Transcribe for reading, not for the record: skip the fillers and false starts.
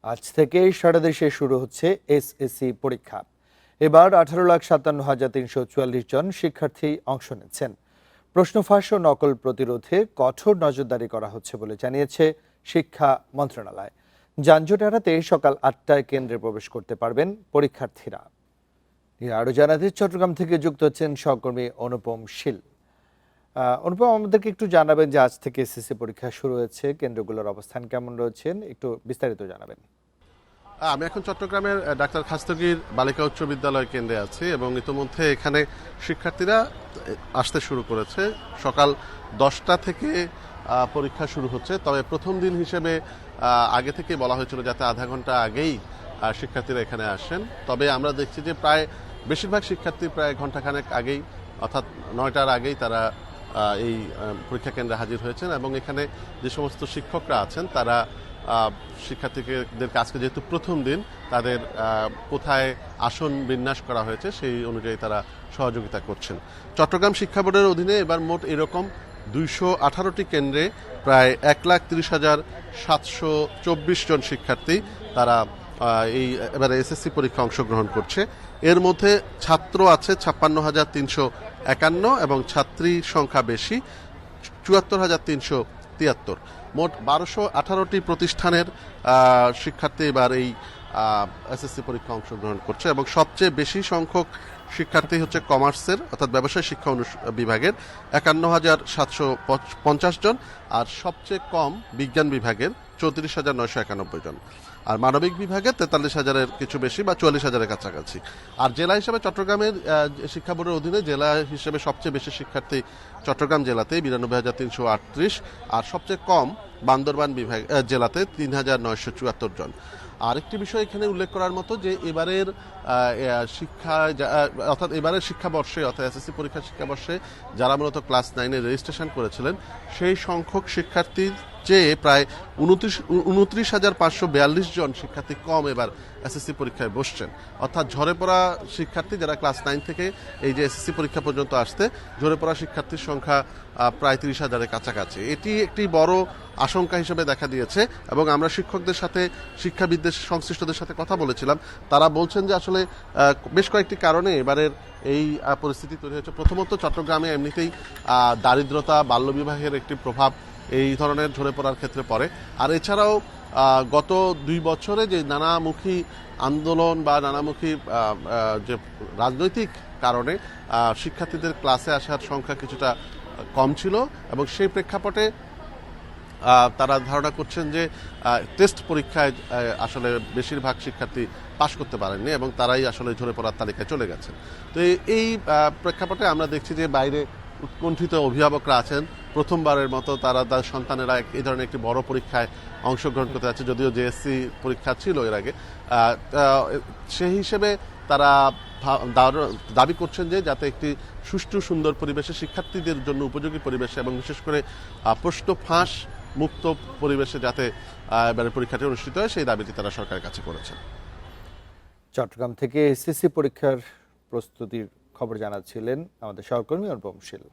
আজ থেকেই সারা দেশে শুরু হচ্ছে এসএসসি পরীক্ষা। এবার 18,57,344 জন শিক্ষার্থী অংশ নিচ্ছেন। প্রশ্ন ফাঁস ও নকল প্রতিরোধে কঠোর নজরদারি করা হচ্ছে বলে জানিয়েছে শিক্ষা মন্ত্রণালয়। যানজট এড়াতে সকাল 8টায় কেন্দ্রে প্রবেশ করতে পারবেন পরীক্ষার্থীরা। আরো জানাতে চট্টগ্রাম থেকে যুক্ত হচ্ছেন সহকর্মী অনুপম শীল। অনুপম, আমাদেরকে একটু জানাবেন যে আজ থেকে এসএসসি পরীক্ষা শুরু হয়েছে, কেন্দ্রগুলোর অবস্থান কেমন রয়েছেন, একটু বিস্তারিত জানাবেন। আমি এখন চট্টগ্রামের ডাক্তার খাস্তগীর বালিকা উচ্চ বিদ্যালয় কেন্দ্রে আছি এবং ইতিমধ্যে এখানে শিক্ষার্থীরা আসতে শুরু করেছে। সকাল 10টা থেকে পরীক্ষা শুরু হচ্ছে। তবে প্রথম দিন হিসেবে আগে থেকে বলা হয়েছিল যাতে আধা ঘন্টা আগেই শিক্ষার্থীরা এখানে আসেন। তবে আমরা দেখছি যে প্রায় বেশিরভাগ শিক্ষার্থী প্রায় ঘন্টাখানেক আগেই, অর্থাৎ 9টার আগেই তারা এই পরীক্ষা কেন্দ্রে হাজির হয়েছেন এবং এখানে যে সমস্ত শিক্ষকরা আছেন তারা শিক্ষার্থীদের আজকে যেহেতু প্রথম দিন, তাদের কোথায় আসন বিন্যাস করা হয়েছে সেই অনুযায়ী তারা সহযোগিতা করছেন। চট্টগ্রাম শিক্ষা বোর্ডের অধীনে এবার মোট এরকম 218টি কেন্দ্রে প্রায় 1,30,724 জন শিক্ষার্থী তারা এই এবারে এসএসসি পরীক্ষা অংশগ্রহণ করছে। এর মধ্যে ছাত্র আছে 56,351 এবং ছাত্রী সংখ্যা বেশি 74,373। মোট 1218টি প্রতিষ্ঠানের শিক্ষার্থী এবার এই এসএসসি পরীক্ষা অংশগ্রহণ করছে এবং সবচেয়ে বেশি সংখ্যক শিক্ষার্থী হচ্ছে কমার্সের অর্থাৎ ব্যবসায় শিক্ষা বিভাগের 51,750 জন, আর সবচেয়ে কম বিজ্ঞান বিভাগের 34,991 জন, আর মানবিক বিভাগে 43,000-এর কিছু বেশি বা 44,000-এর কাছাকাছি। আর জেলা হিসেবে চট্টগ্রামের শিক্ষা বোর্ডের অধীনে জেলা হিসেবে সবচেয়ে বেশি শিক্ষার্থী চট্টগ্রাম জেলাতে 92,338, আর সবচেয়ে কম বান্দরবান বিভাগ জেলাতে 3,974 জন। আরেকটি বিষয় এখানে উল্লেখ করার মতো যে এবারের শিক্ষাবর্ষে অর্থাৎ এসএসসি পরীক্ষার শিক্ষাবর্ষে যারা মূলত ক্লাস 9-এ রেজিস্ট্রেশন করেছিলেন সেই সংখ্যক শিক্ষার্থীর চেয়ে প্রায় 29,542 জন শিক্ষার্থী কম এবার এসএসসি পরীক্ষায় বসছেন। অর্থাৎ ঝরে পড়া শিক্ষার্থী যারা ক্লাস 9 থেকে এই যে এসএসসি পরীক্ষা পর্যন্ত আসতে, ঝরে পড়া শিক্ষার্থীর সংখ্যা প্রায় 30,000-এর কাছাকাছি। এটি একটি বড় আশঙ্কা হিসেবে দেখা দিয়েছে এবং আমরা শিক্ষকদের সাথে, শিক্ষাবিদদের, সংশ্লিষ্টদের সাথে কথা বলেছিলাম। তারা বলছেন যে আসলে বেশ কয়েকটি কারণে এবারের এই পরিস্থিতি তৈরি হয়েছে। প্রথমত চট্টগ্রামে এমনিতেই দারিদ্রতা, বাল্যবিবাহের একটি প্রভাব এই ধরনের ঝরে পড়ার ক্ষেত্রে পড়ে। আর এছাড়াও গত 2 বছরে যে নানামুখী আন্দোলন বা নানামুখী যে রাজনৈতিক কারণে শিক্ষার্থীদের ক্লাসে আসার সংখ্যা কিছুটা কম ছিল এবং সেই প্রেক্ষাপটে তারা ধারণা করছেন যে টেস্ট পরীক্ষায় আসলে বেশিরভাগ শিক্ষার্থী পাশ করতে পারেননি এবং তারাই আসলে ঝরে পড়ার তালিকায় চলে গেছেন। তো এই প্রেক্ষাপটে আমরা দেখছি যে বাইরে উৎকণ্ঠিত অভিভাবকরা আছেন। প্রথমবারের মতো তারা তার সন্তানেরা এই ধরনের একটি বড় পরীক্ষায় অংশগ্রহণ করতে যাচ্ছে, যদিও জেএসসি পরীক্ষা ছিল এর আগে। সেই হিসেবে তারা দাবি করছেন যে যাতে একটি সুষ্ঠু সুন্দর পরিবেশে, শিক্ষার্থীদের জন্য উপযোগী পরিবেশে এবং বিশেষ করে প্রশ্ন ফাঁস মুক্ত পরিবেশে যাতে এবারে পরীক্ষাটি অনুষ্ঠিত হয় সেই দাবিটি তারা সরকারের কাছে করেছেন। চট্টগ্রাম থেকে এসএসসি পরীক্ষার প্রস্তুতির খবর জানাচ্ছিলেন আমাদের সহকর্মী অনুপম শীল।